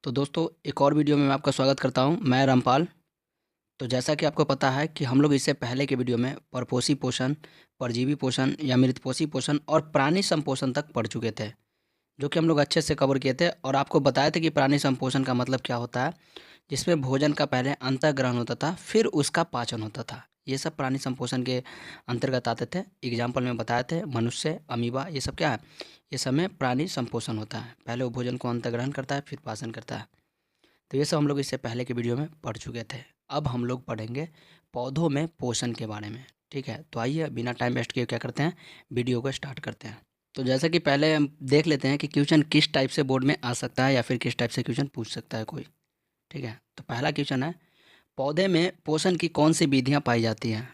तो दोस्तों एक और वीडियो में मैं आपका स्वागत करता हूं। मैं रामपाल। तो जैसा कि आपको पता है कि हम लोग इससे पहले के वीडियो में परपोषी पोषण, परजीवी पोषण या मृतपोषी पोषण और प्राणी संपोषण तक पढ़ चुके थे, जो कि हम लोग अच्छे से कवर किए थे और आपको बताया था कि प्राणी संपोषण का मतलब क्या होता है, जिसमें भोजन का पहले अंतःग्रहण होता था, फिर उसका पाचन होता था। ये सब प्राणी संपोषण के अंतर्गत आते थे। एग्जाम्पल में बताए थे मनुष्य, अमीबा, ये सब क्या है, ये सब में प्राणी संपोषण होता है। पहले वो भोजन को अंतःग्रहण करता है, फिर पाचन करता है। तो ये सब हम लोग इससे पहले के वीडियो में पढ़ चुके थे। अब हम लोग पढ़ेंगे पौधों में पोषण के बारे में। ठीक है, तो आइए बिना टाइम वेस्ट किए क्या करते हैं, वीडियो को स्टार्ट करते हैं। तो जैसा कि पहले हम देख लेते हैं कि क्वेश्चन किस टाइप से बोर्ड में आ सकता है या फिर किस टाइप से क्वेश्चन पूछ सकता है कोई। ठीक है, तो पहला क्वेश्चन है, पौधे में पोषण की कौन सी विधियाँ पाई जाती हैं।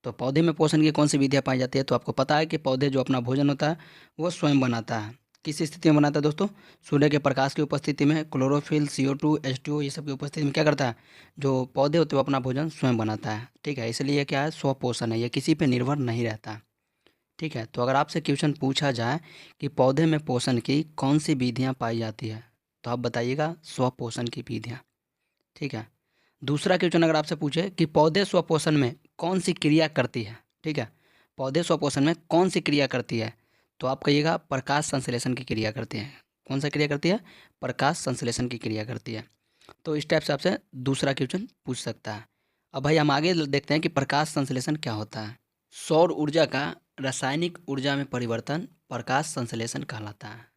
तो पौधे में पोषण की कौन सी विधियाँ पाई जाती है, तो आपको पता है कि पौधे जो अपना भोजन होता है वो स्वयं बनाता है। किस स्थिति में बनाता है दोस्तों, सूर्य के प्रकाश की उपस्थिति में, क्लोरोफिल, CO2, H2O, ये सब की उपस्थिति में क्या करता है, जो पौधे होते हैं वो अपना भोजन स्वयं बनाता है। ठीक है, इसलिए ये क्या है, स्वपोषण है, ये किसी पे निर्भर नहीं रहता है। ठीक है, तो अगर आपसे क्वेश्चन पूछा जाए कि पौधे में पोषण की कौन सी विधियाँ पाई जाती है, तो आप बताइएगा स्वपोषण की विधियाँ। ठीक है, दूसरा क्वेश्चन अगर आपसे पूछे कि पौधे स्वपोषण में कौन सी क्रिया करती है। ठीक है, पौधे स्वपोषण में कौन सी क्रिया करती है, तो आप कहिएगा प्रकाश संश्लेषण की क्रिया करती है। कौन सा क्रिया करती है, प्रकाश संश्लेषण की क्रिया करती है। तो इस टाइप से आपसे दूसरा क्वेश्चन पूछ सकता है। अब भाई हम आगे देखते हैं कि प्रकाश संश्लेषण क्या होता है। सौर ऊर्जा का रासायनिक ऊर्जा में परिवर्तन प्रकाश संश्लेषण कहलाता है।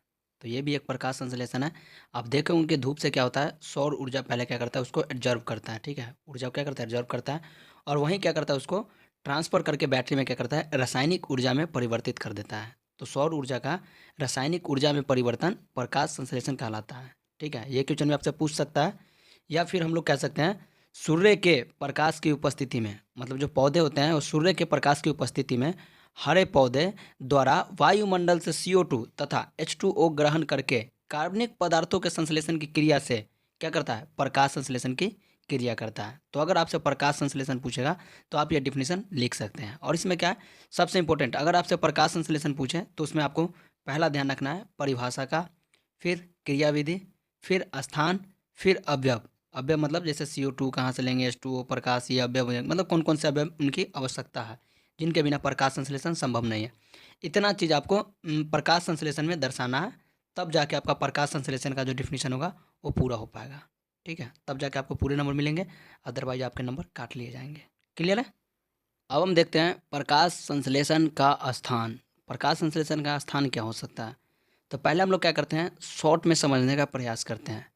तो ये भी एक प्रकाश संश्लेषण है। आप देखेंगे कि धूप से क्या होता है, सौर ऊर्जा पहले क्या करता है, उसको एब्जर्व करता है। ठीक है, ऊर्जा को क्या करता है, एब्जर्व करता है, और वहीं क्या करता है, उसको ट्रांसफर करके बैटरी में क्या करता है, रासायनिक ऊर्जा में परिवर्तित कर देता है। तो सौर ऊर्जा का रासायनिक ऊर्जा में परिवर्तन प्रकाश संश्लेषण कहलाता है। ठीक है, ये क्वेश्चन भी आपसे पूछ सकता है। या फिर हम लोग कह सकते हैं सूर्य के प्रकाश की उपस्थिति में, मतलब जो पौधे होते हैं वो सूर्य के प्रकाश की उपस्थिति में हरे पौधे द्वारा वायुमंडल से CO2 तथा H2O ग्रहण करके कार्बनिक पदार्थों के संश्लेषण की क्रिया से क्या करता है, प्रकाश संश्लेषण की क्रिया करता है। तो अगर आपसे प्रकाश संश्लेषण पूछेगा तो आप ये डिफिनीशन लिख सकते हैं। और इसमें क्या है, सबसे इंपॉर्टेंट, अगर आपसे प्रकाश संश्लेषण पूछे तो उसमें आपको पहला ध्यान रखना है परिभाषा का, फिर क्रियाविधि, फिर स्थान, फिर अवयव। अवयव मतलब जैसे CO2 कहाँ से लेंगे, H2O, प्रकाश, ये अवयव मतलब कौन कौन से अवयव उनकी आवश्यकता है, जिनके बिना प्रकाश संश्लेषण संभव नहीं है। इतना चीज़ आपको प्रकाश संश्लेषण में दर्शाना है, तब जाके आपका प्रकाश संश्लेषण का जो डिफिनीशन होगा वो पूरा हो पाएगा। ठीक है, तब जाके आपको पूरे नंबर मिलेंगे, अदरवाइज आपके नंबर काट लिए जाएंगे। क्लियर है। अब हम देखते हैं प्रकाश संश्लेषण का स्थान। प्रकाश संश्लेषण का स्थान क्या हो सकता है, तो पहले हम लोग क्या करते हैं, शॉर्ट में समझने का प्रयास करते हैं।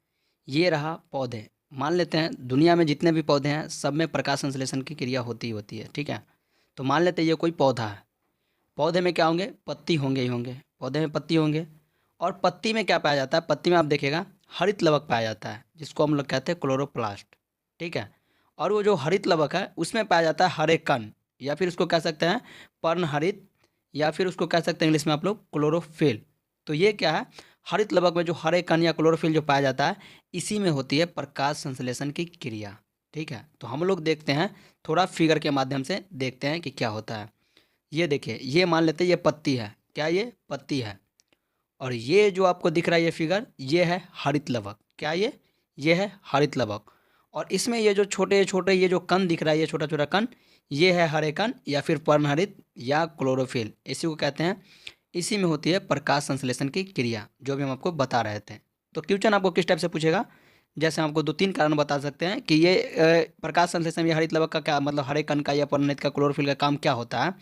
ये रहा पौधे, मान लेते हैं दुनिया में जितने भी पौधे हैं सब में प्रकाश संश्लेषण की क्रिया होती ही होती है। ठीक है, तो मान लेते हैं ये कोई पौधा है, पौधे में क्या होंगे, पत्ती होंगे ही होंगे, पौधे में पत्ती होंगे। और पत्ती में क्या पाया जाता है, पत्ती में आप देखिएगा हरित लवक पाया जाता है, जिसको हम लोग कहते हैं क्लोरोप्लास्ट। ठीक है, और वो जो हरित लवक है उसमें पाया जाता है हरे कण, या फिर उसको कह सकते हैं पर्णहरित, या फिर उसको कह सकते हैं इंग्लिश में आप लोग क्लोरोफिल। तो ये क्या है, हरित लवक में जो हरे कण या क्लोरोफिल जो पाया जाता है, इसी में होती है प्रकाश संश्लेषण की क्रिया। ठीक है, तो हम लोग देखते हैं, थोड़ा फिगर के माध्यम से देखते हैं कि क्या होता है। ये देखिए, ये मान लेते हैं ये पत्ती है, क्या ये पत्ती है, और ये जो आपको दिख रहा है ये फिगर, ये है हरित लवक। क्या ये है हरित लवक। और इसमें ये जो छोटे छोटे ये जो कण दिख रहा है, ये छोटा छोटा कण, ये है हरे कण या फिर पर्णहरित या क्लोरोफिल, इसी को कहते हैं। इसी में होती है प्रकाश संश्लेषण की क्रिया, जो भी हम आपको बता रहे थे। तो क्वेश्चन आपको किस टाइप से पूछेगा, जैसे हम आपको दो तीन कारण बता सकते हैं कि ये प्रकाश संश्लेषण या हरित लवक का क्या मतलब, हरे कण का या पर्णहरित का क्लोरोफिल का काम क्या होता है।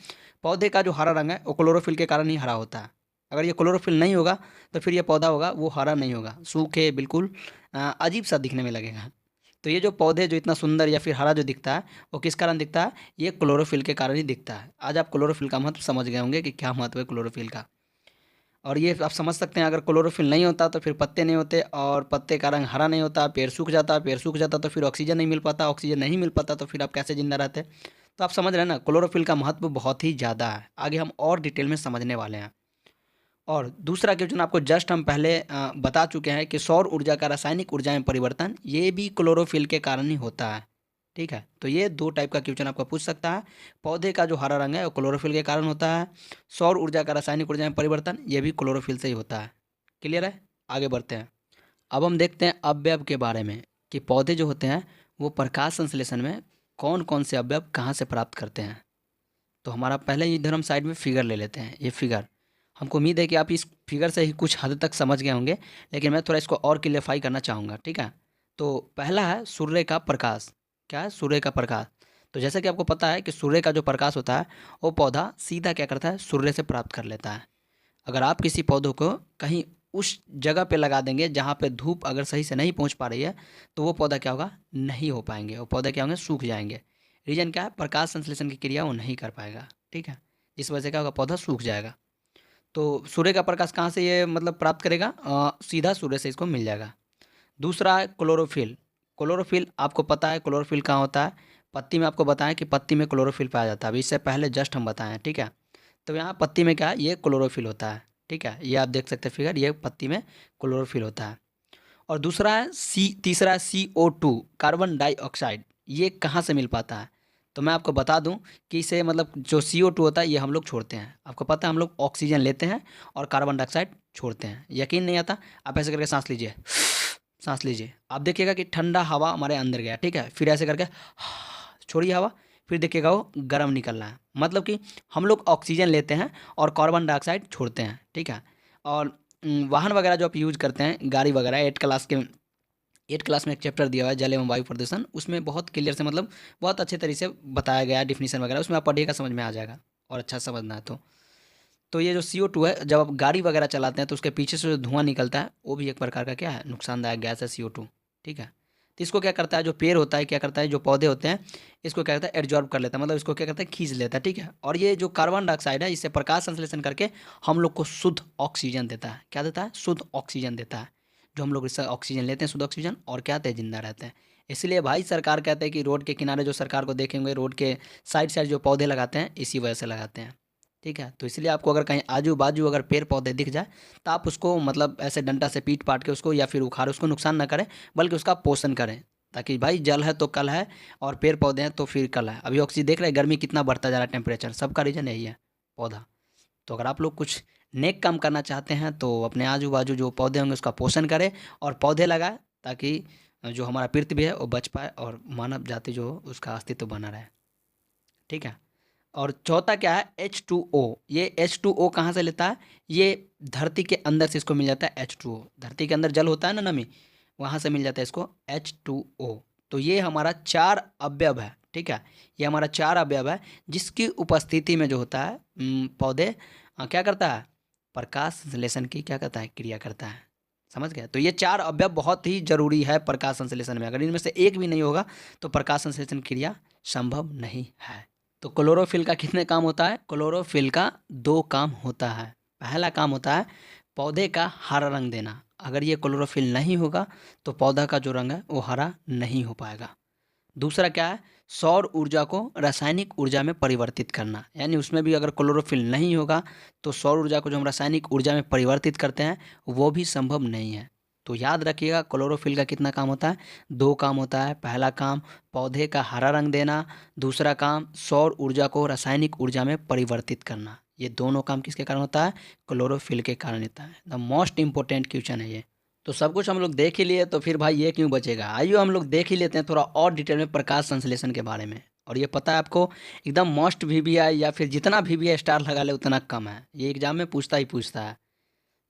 पौधे का जो हरा रंग है वो क्लोरोफिल के कारण ही हरा होता है। अगर ये क्लोरोफिल नहीं होगा तो फिर ये पौधा होगा वो हरा नहीं होगा, सूखे बिल्कुल अजीब सा दिखने में लगेगा। तो ये जो पौधे जो इतना सुंदर या फिर हरा जो दिखता है, वो किस कारण दिखता है, ये क्लोरोफिल के कारण ही दिखता है। आज आप क्लोरोफिल का महत्व समझ गए होंगे कि क्या महत्व है क्लोरोफिल का। और ये आप समझ सकते हैं, अगर क्लोरोफिल नहीं होता तो फिर पत्ते नहीं होते, और पत्ते का रंग हरा नहीं होता, पेड़ सूख जाता, पेड़ सूख जाता तो फिर ऑक्सीजन नहीं मिल पाता, ऑक्सीजन नहीं मिल पाता तो फिर आप कैसे जिंदा रहते। तो आप समझ रहे हैं ना, क्लोरोफिल का महत्व बहुत ही ज़्यादा है। आगे हम और डिटेल में समझने वाले हैं। और दूसरा क्वेश्चन आपको जस्ट हम पहले बता चुके हैं कि सौर ऊर्जा का रासायनिक ऊर्जा में परिवर्तन, ये भी क्लोरोफिल के कारण ही होता है। ठीक है, तो ये दो टाइप का क्वेश्चन आपको पूछ सकता है। पौधे का जो हरा रंग है वो क्लोरोफिल के कारण होता है, सौर ऊर्जा का रासायनिक ऊर्जा में परिवर्तन ये भी क्लोरोफिल से ही होता है। क्लियर है, आगे बढ़ते हैं। अब हम देखते हैं अवयव के बारे में कि पौधे जो होते हैं वो प्रकाश संश्लेषण में कौन कौन से अवयव कहाँ से प्राप्त करते हैं। तो हमारा पहले इधर हम साइड में फिगर ले लेते हैं। ये फिगर, हमको उम्मीद है कि आप इस फिगर से ही कुछ हद तक समझ गए होंगे, लेकिन मैं थोड़ा इसको और क्लियरफाई करना चाहूँगा, ठीक है। तो पहला है सूर्य का प्रकाश। क्या है? सूर्य का प्रकाश। तो जैसा कि आपको पता है कि सूर्य का जो प्रकाश होता है वो पौधा सीधा क्या करता है, सूर्य से प्राप्त कर लेता है। अगर आप किसी पौधों को कहीं उस जगह पे लगा देंगे जहाँ पे धूप अगर सही से नहीं पहुँच पा रही है, तो वो पौधा क्या होगा, नहीं हो पाएंगे, वो पौधे क्या होंगे, सूख जाएंगे। रीज़न क्या है, प्रकाश संश्लेषण की क्रिया वो नहीं कर पाएगा, ठीक है। जिस वजह से क्या होगा, पौधा सूख जाएगा। तो सूर्य का प्रकाश कहाँ से ये मतलब प्राप्त करेगा, सीधा सूर्य से इसको मिल जाएगा। दूसरा है क्लोरोफिल। क्लोरोफिल आपको पता है क्लोरोफिल कहाँ होता है, पत्ती में। आपको बताएं कि पत्ती में क्लोरोफिल पाया जाता है, अभी इससे पहले जस्ट हम बताएं, ठीक है। तो यहाँ पत्ती में क्या है, ये क्लोरोफिल होता है, ठीक है। ये आप देख सकते हैं फिगर, ये पत्ती में क्लोरोफिल होता है। और दूसरा है तीसरा है CO2, कार्बन डाइऑक्साइड। ये कहाँ से मिल पाता है, तो मैं आपको बता दूं कि इसे मतलब जो CO2 होता है ये हम लोग छोड़ते हैं। आपको पता है हम लोग ऑक्सीजन लेते हैं और कार्बन डाइऑक्साइड छोड़ते हैं। यकीन नहीं आता, आप ऐसे करके सांस लीजिए, सांस लीजिए, आप देखिएगा कि ठंडा हवा हमारे अंदर गया, ठीक है। फिर ऐसे करके छोड़िए हवा, फिर देखिएगा वो गर्म निकल रहा है। मतलब कि हम लोग ऑक्सीजन लेते हैं और कार्बन डाइऑक्साइड छोड़ते हैं, ठीक है। और वाहन वगैरह जो आप यूज करते हैं, गाड़ी वगैरह, 8 क्लास में एक चैप्टर दिया हुआ है जल एवं वायु प्रदूषण, उसमें बहुत क्लियर से मतलब बहुत अच्छे तरीके से बताया गया है, डिफिनीशन वगैरह उसमें आप पढ़िएगा, समझ में आ जाएगा। और अच्छा समझना है तो ये जो CO2 है, जब आप गाड़ी वगैरह चलाते हैं तो उसके पीछे से जो धुआं निकलता है वो भी एक प्रकार का क्या है, नुकसानदायक गैस है, CO2, ठीक है। तो इसको क्या करता है, जो पेड़ होता है क्या करता है, जो पौधे होते हैं इसको क्या करता है, एब्जॉर्ब कर लेता है, मतलब इसको क्या करता है, खींच लेता है, ठीक है। और ये जो कार्बन डाइऑक्साइड है इससे प्रकाश संश्लेषण करके हम लोग को शुद्ध ऑक्सीजन देता है। क्या देता है, शुद्ध ऑक्सीजन देता है। जो हम लोग इससे ऑक्सीजन लेते हैं, शुद्ध ऑक्सीजन, और क्या होते हैं, जिंदा रहते हैं। इसलिए भाई सरकार कहते हैं कि रोड के किनारे जो सरकार को देखेंगे, रोड के साइड साइड जो पौधे लगाते हैं इसी वजह से लगाते हैं, ठीक है। तो इसलिए आपको अगर कहीं आजू बाजू अगर पेड़ पौधे दिख जाए तो आप उसको मतलब ऐसे डंडा से पीट पाट के उसको या फिर उखाड़, उसको नुकसान ना करें, बल्कि उसका पोषण करें, ताकि भाई जल है तो कल है और पेड़ पौधे हैं तो फिर कल है। अभी ऑक्सीजन देख रहे हैं, गर्मी कितना बढ़ता जा रहा है, टेम्परेचर, सबका रीजन यही है, पौधा। तो अगर आप लोग कुछ नेक काम करना चाहते हैं तो अपने आजू बाजू जो पौधे होंगे उसका पोषण करें और पौधे लगाएं, ताकि जो हमारा पृथ्वी है वो बच पाए और मानव जाति जो हो उसका अस्तित्व बना रहे, ठीक है। और चौथा क्या है, H2O। ये H2O कहाँ से लेता है, ये धरती के अंदर से इसको मिल जाता है H2O। धरती के अंदर जल होता है ना, नमी, वहाँ से मिल जाता है इसको H2O। तो ये हमारा 4 अवयव है, ठीक है। ये हमारा 4 अवयव है जिसकी उपस्थिति में जो होता है पौधे क्या करता है, प्रकाश संश्लेषण की क्या करता है, क्रिया करता है। समझ गया। तो ये 4 अवयव बहुत ही जरूरी है प्रकाश संश्लेषण में। अगर इनमें से एक भी नहीं होगा तो प्रकाश संश्लेषण क्रिया संभव नहीं है। तो क्लोरोफिल का कितने काम होता है, क्लोरोफिल का 2 काम होता है। पहला काम होता है पौधे का हरा रंग देना। अगर ये क्लोरोफिल नहीं होगा तो पौधा का जो रंग है वो हरा नहीं हो पाएगा। दूसरा क्या है, सौर ऊर्जा को रासायनिक ऊर्जा में परिवर्तित करना, यानी उसमें भी अगर क्लोरोफिल नहीं होगा तो सौर ऊर्जा को जो हम रासायनिक ऊर्जा में परिवर्तित करते हैं वो भी संभव नहीं है। तो याद रखिएगा क्लोरोफिल का कितना काम होता है, 2 काम होता है। पहला काम पौधे का हरा रंग देना, दूसरा काम सौर ऊर्जा को रासायनिक ऊर्जा में परिवर्तित करना। ये दोनों काम किसके कारण होता है, क्लोरोफिल के कारण होता है। द मोस्ट इंपॉर्टेंट क्वेश्चन है ये। तो सब कुछ हम लोग देख ही लिए तो फिर भाई ये क्यों बचेगा, आइए हम लोग देख ही लेते हैं थोड़ा और डिटेल में प्रकाश संश्लेषण के बारे में। और ये पता है आपको, एकदम मोस्ट VBI या फिर जितना VBI स्टार लगा ले उतना कम है, ये एग्जाम में पूछता ही पूछता है।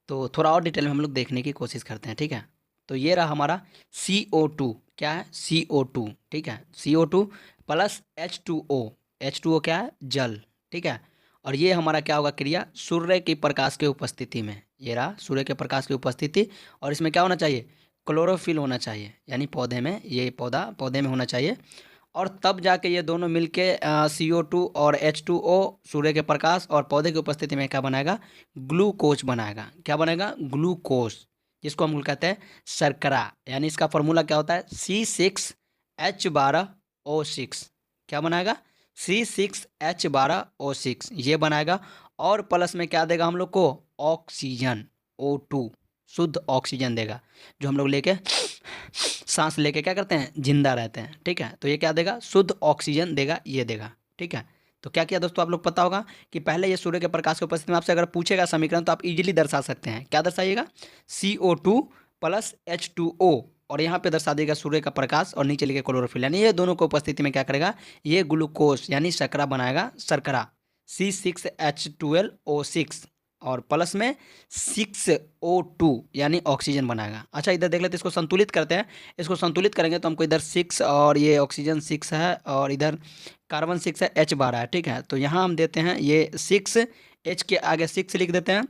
तो थोड़ा और डिटेल में हम लोग देखने की कोशिश करते हैं, ठीक है। तो ये रहा हमारा CO2। क्या है, CO2, ठीक है। CO2 plus H2O। H2O क्या है, जल, ठीक है। और ये हमारा क्या होगा, क्रिया सूर्य की प्रकाश के उपस्थिति में। ये रहा सूर्य के प्रकाश की उपस्थिति, और इसमें क्या होना चाहिए, क्लोरोफिल होना चाहिए, यानी पौधे में, ये पौधे में होना चाहिए। और तब जाके ये दोनों मिलके CO2 और H2O, सूर्य के प्रकाश और पौधे की उपस्थिति में क्या बनाएगा, ग्लूकोज बनाएगा। क्या बनेगा, ग्लूकोज, जिसको हम लोग कहते हैं शर्करा। यानी इसका फॉर्मूला क्या होता है, C6H12O6। क्या बनाएगा, C6H12O6 ये बनाएगा। और प्लस में क्या देगा हम लोग को, ऑक्सीजन, O2, शुद्ध ऑक्सीजन देगा, जो हम लोग लेके सांस लेके क्या करते हैं, जिंदा रहते हैं, ठीक है। तो ये क्या देगा, शुद्ध ऑक्सीजन देगा, ये देगा, ठीक है। तो क्या किया दोस्तों, आप लोग पता होगा कि पहले ये सूर्य के प्रकाश की उपस्थिति में आपसे अगर पूछेगा समीकरण तो आप इजीली दर्शा सकते हैं। क्या दर्शाइएगा, CO2 प्लस H2O और यहाँ पे दर्शा देगा सूर्य का प्रकाश और नीचे लिखे क्लोरोफिल, यानी ये दोनों को उपस्थिति में क्या करेगा, ये ग्लूकोज यानी शर्करा बनाएगा, शर्करा C6H12O6 और प्लस में 6O2 यानी ऑक्सीजन बनाएगा। अच्छा इधर देख लेते हैं, इसको संतुलित करते हैं। इसको संतुलित करेंगे तो हमको इधर 6 और ये ऑक्सीजन 6 है और इधर कार्बन 6 है, H12 है, ठीक है। तो यहाँ हम देते हैं ये 6, H के आगे 6 लिख देते हैं,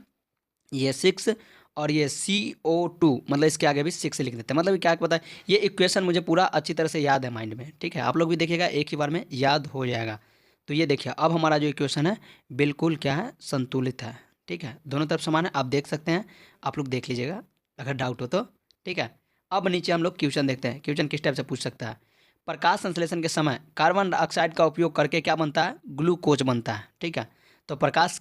ये 6 और ये CO2 मतलब इसके आगे भी 6 लिख देते हैं। मतलब क्या पता है, ये इक्वेशन मुझे पूरा अच्छी तरह से याद है माइंड में, ठीक है। आप लोग भी देखिएगा, एक ही बार में याद हो जाएगा। तो ये देखिए अब हमारा जो इक्वेशन है बिल्कुल क्या है, संतुलित है, ठीक है। दोनों तरफ समान है, आप देख सकते हैं, आप लोग देख लीजिएगा अगर डाउट हो तो, ठीक है। अब नीचे हम लोग क्वेश्चन देखते हैं। क्वेश्चन किस टाइप से पूछ सकता है, प्रकाश संश्लेषण के समय कार्बन डाइऑक्साइड का उपयोग करके क्या बनता है, ग्लूकोज बनता है, ठीक है। तो प्रकाश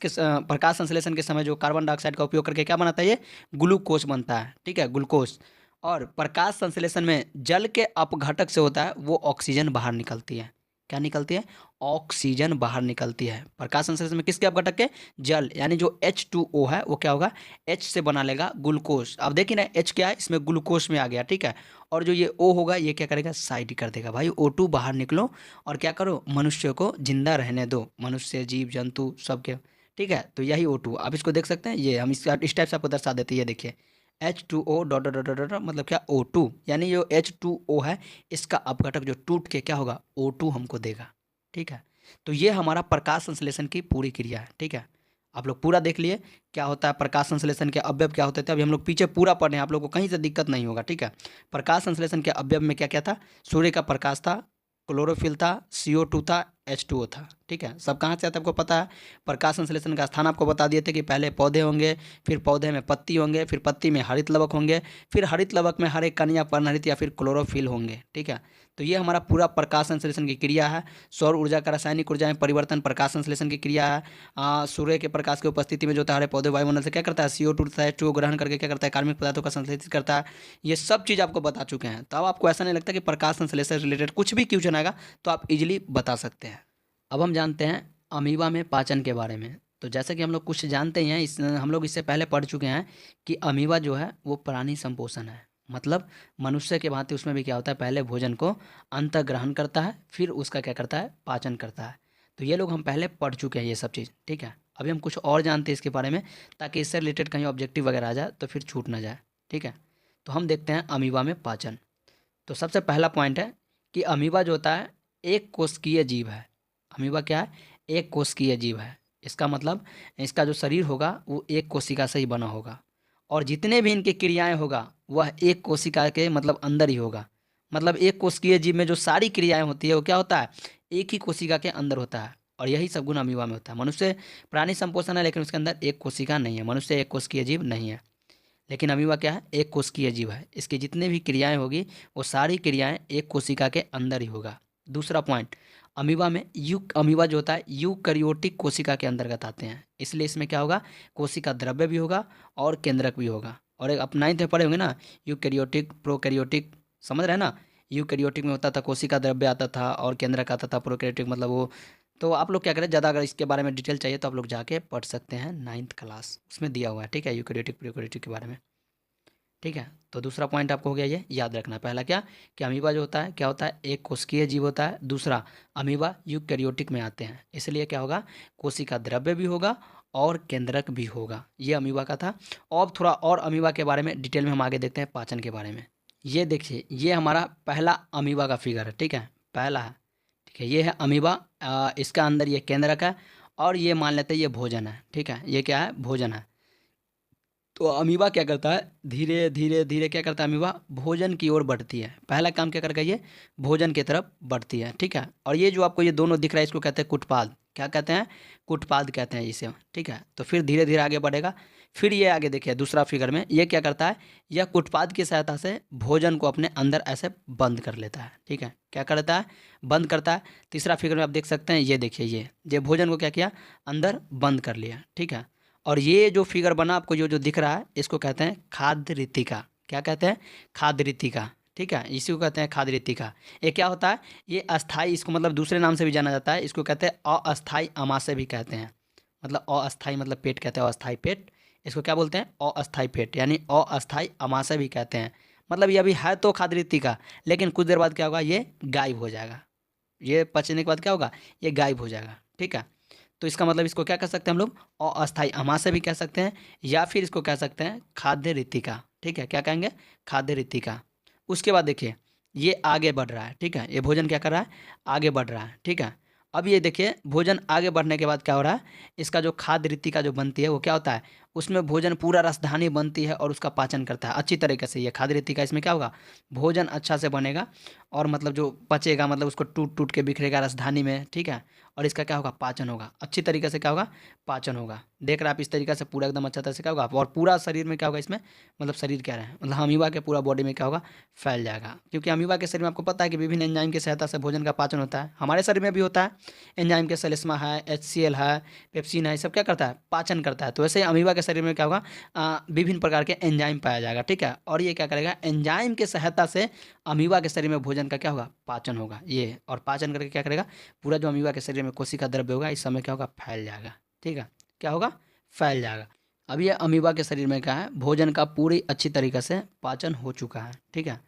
संश्लेषण के समय जो कार्बन डाइऑक्साइड का उपयोग करके क्या बनाता है, ये ग्लूकोज बनता है, ठीक है, ग्लूकोज। और प्रकाश संश्लेषण में जल के अपघटक से होता है वो ऑक्सीजन बाहर निकलती है। क्या निकलती है, ऑक्सीजन बाहर निकलती है। प्रकाश संश्लेषण में किसके अपघटक के, जल, यानी जो H2O है वो क्या होगा, H से बना लेगा ग्लूकोज। अब देखिए ना H क्या है, इसमें ग्लूकोज में आ गया, ठीक है। और जो ये O होगा ये क्या करेगा, साइड कर देगा। भाई O2 बाहर निकलो और क्या करो, मनुष्य को जिंदा रहने दो, मनुष्य जीव जंतु सबके, ठीक है। तो यही O2, आप इसको देख सकते हैं, ये हम इस टाइप से आपको दर्शा देते हैं। ये देखिए H2O dot dot dot dot मतलब क्या, O2, यानी जो H2O है इसका अपघटक जो टूट के क्या होगा, O2 हमको देगा, ठीक है। तो ये हमारा प्रकाश संश्लेषण की पूरी क्रिया है, ठीक है। आप लोग पूरा देख लिए क्या होता है प्रकाश संश्लेषण के अवयव क्या होते थे, अभी हम लोग पीछे पूरा पढ़ रहे हैं, आप लोग को कहीं से दिक्कत नहीं होगा, ठीक है। प्रकाश संश्लेषण के अवयव में क्या क्या था, सूर्य का प्रकाश था, क्लोरोफिल था, CO2 था, H2O था, ठीक है। सब कहाँ से आता है आपको पता है। प्रकाश संश्लेषण का स्थान आपको बता दिए थे कि पहले पौधे होंगे, फिर पौधे में पत्ती होंगे, फिर पत्ती में हरित लवक होंगे, फिर हरित लवक में हरे कण या पर्णहरित या फिर क्लोरोफिल होंगे, ठीक है। तो ये हमारा पूरा प्रकाश संश्लेषण की क्रिया है। सौर ऊर्जा का रासायनिक ऊर्जा में परिवर्तन प्रकाश संश्लेषण की क्रिया है। सूर्य के प्रकाश की उपस्थिति में जो हरे पौधे वायुमंडल से क्या करता है, CO2 तथा H2O ग्रहण करके क्या करता है, कार्बनिक पदार्थों का संश्लेषित करता है। ये सब चीज़ आपको बता चुके हैं, तो अब आपको ऐसा नहीं लगता कि प्रकाश संश्लेषण से रिलेटेड कुछ भी क्वेश्चन आएगा तो आप इजीली बता सकते हैं। अब हम जानते हैं अमीबा में पाचन के बारे में। तो जैसे कि हम लोग कुछ जानते ही हैं, हम लोग इससे पहले पढ़ चुके हैं कि अमीबा जो है वो प्राणी संपोषण है। मतलब मनुष्य के भांति उसमें भी क्या होता है, पहले भोजन को अंतः ग्रहण करता है, फिर उसका क्या करता है, पाचन करता है। तो ये लोग हम पहले पढ़ चुके हैं ये सब चीज़, ठीक है। अभी हम कुछ और जानते हैं इसके बारे में, ताकि इससे रिलेटेड कहीं ऑब्जेक्टिव वगैरह आ जाए तो फिर छूट ना जाए, ठीक है। तो हम देखते हैं अमीबा में पाचन। तो सबसे पहला पॉइंट है कि अमीबा जो होता है एक कोशिकीय जीव है। अमीबा क्या है, एक कोशिकीय जीव है। इसका मतलब इसका जो शरीर होगा वो एक कोशिका से ही बना होगा, और जितने भी इनकी क्रियाएं होगा वह एक कोशिका के मतलब अंदर ही होगा। मतलब एक कोशिकीय जीव में जो सारी क्रियाएं होती है वो क्या होता है, एक ही कोशिका के अंदर होता है। और यही सब गुण अमीबा में होता है। मनुष्य प्राणी संपोषण है लेकिन उसके अंदर एक कोशिका नहीं है। मनुष्य एक कोशिकीय जीव नहीं है, लेकिन अमीबा क्या है, एक कोशिकीय जीव है। इसकी जितनी भी क्रियाएं होगी वो सारी क्रियाएं एक कोशिका के अंदर ही होगा। दूसरा पॉइंट, अमीबा में अमीबा जो होता है यूकैरियोटिक कोशिका के अंतर्गत आते हैं, इसलिए इसमें क्या होगा, कोशिका द्रव्य भी होगा और केंद्रक भी होगा। और एक आप 9th में पढ़े होंगे ना, यूकैरियोटिक प्रोकैरियोटिक, समझ रहे हैं ना। यूकैरियोटिक में होता था कोशिका द्रव्य आता था और केंद्रक आता था, प्रोकैरियोटिक मतलब वो। तो आप लोग क्या करें, ज़्यादा अगर इसके बारे में डिटेल चाहिए तो आप लोग जाके पढ़ सकते हैं 9th क्लास, उसमें दिया हुआ है, ठीक है, यूकैरियोटिक प्रोकैरियोटिक के बारे में, ठीक है। तो दूसरा पॉइंट आपको हो गया, ये याद रखना। पहला क्या कि अमीबा जो होता है क्या होता है, एक कोशिकीय जीव होता है। दूसरा, अमीबा यूकैरियोटिक में आते हैं, इसलिए क्या होगा, कोशिका द्रव्य भी होगा और केंद्रक भी होगा। ये अमीबा का था। अब थोड़ा और अमीबा के बारे में डिटेल में हम आगे देखते हैं, पाचन के बारे में। ये देखिए, ये हमारा पहला अमीबा का फिगर है, ठीक है, पहला है, ठीक है। ये है अमीबा, इसका अंदर ये केंद्रक है और ये मान लेते हैं ये भोजन है, ठीक है। ये क्या है, भोजन है। तो अमीबा क्या करता है, धीरे धीरे धीरे क्या करता है, अमीबा भोजन की ओर बढ़ती है। पहला काम क्या करके ये भोजन की तरफ बढ़ती है, ठीक है। और ये जो आपको ये दोनों दिख रहा है इसको कहते हैं कुटपाद। क्या कहते हैं, कुटपाद कहते हैं इसे, ठीक है। तो फिर धीरे धीरे आगे बढ़ेगा। फिर ये आगे देखिए दूसरा फिगर में ये क्या करता है, यह कुटपाद की सहायता से भोजन को अपने अंदर ऐसे बंद कर लेता है, ठीक है। क्या करता है, बंद करता है। तीसरा फिगर में आप देख सकते हैं, ये देखिए ये भोजन को क्या किया, अंदर बंद कर लिया, ठीक है। और ये जो फिगर बना आपको जो जो दिख रहा है इसको कहते हैं खाद्य रितिका। क्या कहते हैं, खाद्य रितिका, ठीक है, इसी को कहते हैं खाद्य रितिका। ये क्या होता है, ये अस्थाई, इसको मतलब दूसरे नाम से भी जाना जाता है, इसको कहते हैं अस्थाई आमाशय भी कहते हैं। मतलब अस्थाई मतलब पेट कहते हैं, अस्थाई पेट, इसको क्या बोलते हैं? अस्थाई फेट, यानी अस्थाई अमाशय भी कहते हैं। मतलब ये अभी है तो खाद्य रिक्तिका, लेकिन कुछ देर बाद क्या होगा, ये गायब हो जाएगा। ये पचने के बाद क्या होगा, ये गायब हो जाएगा। ठीक है, तो इसका मतलब इसको क्या कह सकते हैं हम लोग? अस्थाई अमाशय भी कह सकते हैं, या फिर इसको कह सकते हैं खाद्य रिक्तिका। ठीक है, क्या कहेंगे? खाद्य रिक्तिका। उसके बाद देखिए, ये आगे बढ़ रहा है। ठीक है, ये भोजन क्या कर रहा है? आगे बढ़ रहा है। ठीक है, अब ये देखिए, भोजन आगे बढ़ने के बाद क्या हो रहा है, इसका जो खाद्य रिक्तिका जो बनती है वो क्या होता है, उसमें भोजन पूरा रसधानी बनती है और उसका पाचन करता है अच्छी तरीके से। ये खाद्य रिक्तिका, इसमें क्या होगा, भोजन अच्छा से बनेगा और मतलब जो पचेगा, मतलब उसको टूट टूट के बिखरेगा रसधानी में। ठीक है, और इसका क्या होगा, पाचन होगा अच्छी तरीके से। क्या होगा, पाचन होगा। देख रहे हैं आप, इस तरीके से पूरा एकदम अच्छा तरह से क्या होगा, और पूरा शरीर में क्या होगा इसमें, मतलब शरीर क्या रहे, मतलब अमीबा के पूरा बॉडी में क्या होगा, फैल जाएगा। क्योंकि अमीबा के शरीर में आपको पता है कि विभिन्न एंजाइम की सहायता से भोजन का पाचन होता है। हमारे शरीर में भी होता है, एंजाइम के सेलेस्मा है, HCl है, पेप्सिन है, ये सब क्या करता है, पाचन करता है। तो वैसे ही अमीबा के शरीर में क्या होगा, विभिन्न प्रकार के एंजाइम पाया जाएगा। ठीक है, और ये क्या करेगा, एंजाइम की सहायता से अमीबा के शरीर में भोजन का क्या होगा, पाचन होगा ये। और पाचन करके क्या करेगा, पूरा जो अमीबा के शरीर में कोशिका द्रव्य होगा इस समय क्या होगा, फैल जाएगा। ठीक है, क्या होगा, फैल जाएगा। अब ये अमीबा के शरीर में क्या है, भोजन का पूरी अच्छी तरीके से पाचन हो चुका है। ठीक है,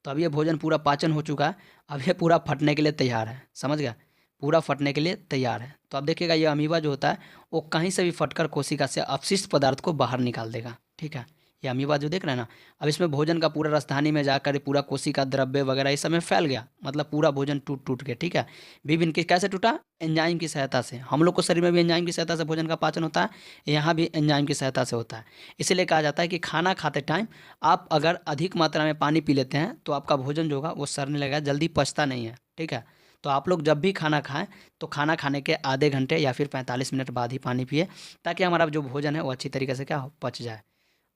तो अब ये भोजन पूरा पाचन हो चुका है, अब ये पूरा फटने के लिए तैयार है। समझ गया, पूरा फटने के लिए तैयार है। तो अब देखिएगा, ये अमीबा जो होता है वो कहीं से भी फटकर कोशिका से अपशिष्ट पदार्थ को बाहर निकाल देगा। ठीक है, ये अमीबा जो देख रहे हैं ना, अब इसमें भोजन का पूरा रसधानी में जाकर ये पूरा कोशिका द्रव्य वगैरह इस समय फैल गया, मतलब पूरा भोजन टूट टूट के। ठीक है, विभिन्न की कैसे टूटा, एंजाइम की सहायता से। हम लोग को शरीर में भी एंजाइम की सहायता से भोजन का पाचन होता है, यहाँ भी एंजाइम की सहायता से होता है। इसीलिए कहा जाता है कि खाना खाते टाइम आप अगर अधिक मात्रा में पानी पी लेते हैं तो आपका भोजन जो होगा वो सड़ने लगेगा, जल्दी पचता नहीं है। ठीक है, तो आप लोग जब भी खाना खाएं तो खाना खाने के आधे घंटे या फिर 45 मिनट बाद ही पानी पिए, ताकि हमारा जो भोजन है वो अच्छी तरीके से क्या हो, पच जाए।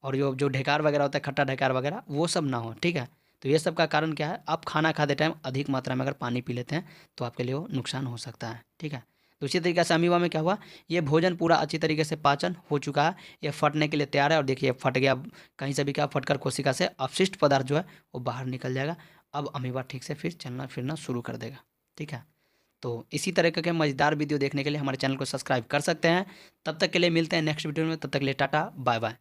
और जो जो ढेकार वगैरह होता है, खट्टा ढेकार वगैरह, वो सब ना हो। ठीक है, तो ये सब का कारण क्या है, आप खाना खाते टाइम अधिक मात्रा में अगर पानी पी लेते हैं तो आपके लिए वो नुकसान हो सकता है। ठीक है, तो इसी तरीके से अमीबा में क्या हुआ, ये भोजन पूरा अच्छी तरीके से पाचन हो चुका है, ये फटने के लिए तैयार है। और देखिए फट गया, कहीं से भी क्या फटकर कोशिका से अपशिष्ट पदार्थ जो है वो बाहर निकल जाएगा। अब अमीबा ठीक से फिर चलना फिरना शुरू कर देगा। ठीक है, तो इसी तरह के मज़ेदार वीडियो देखने के लिए हमारे चैनल को सब्सक्राइब कर सकते हैं। तब तक के लिए मिलते हैं नेक्स्ट वीडियो में, तब तक के लिए टाटा बाय बाय।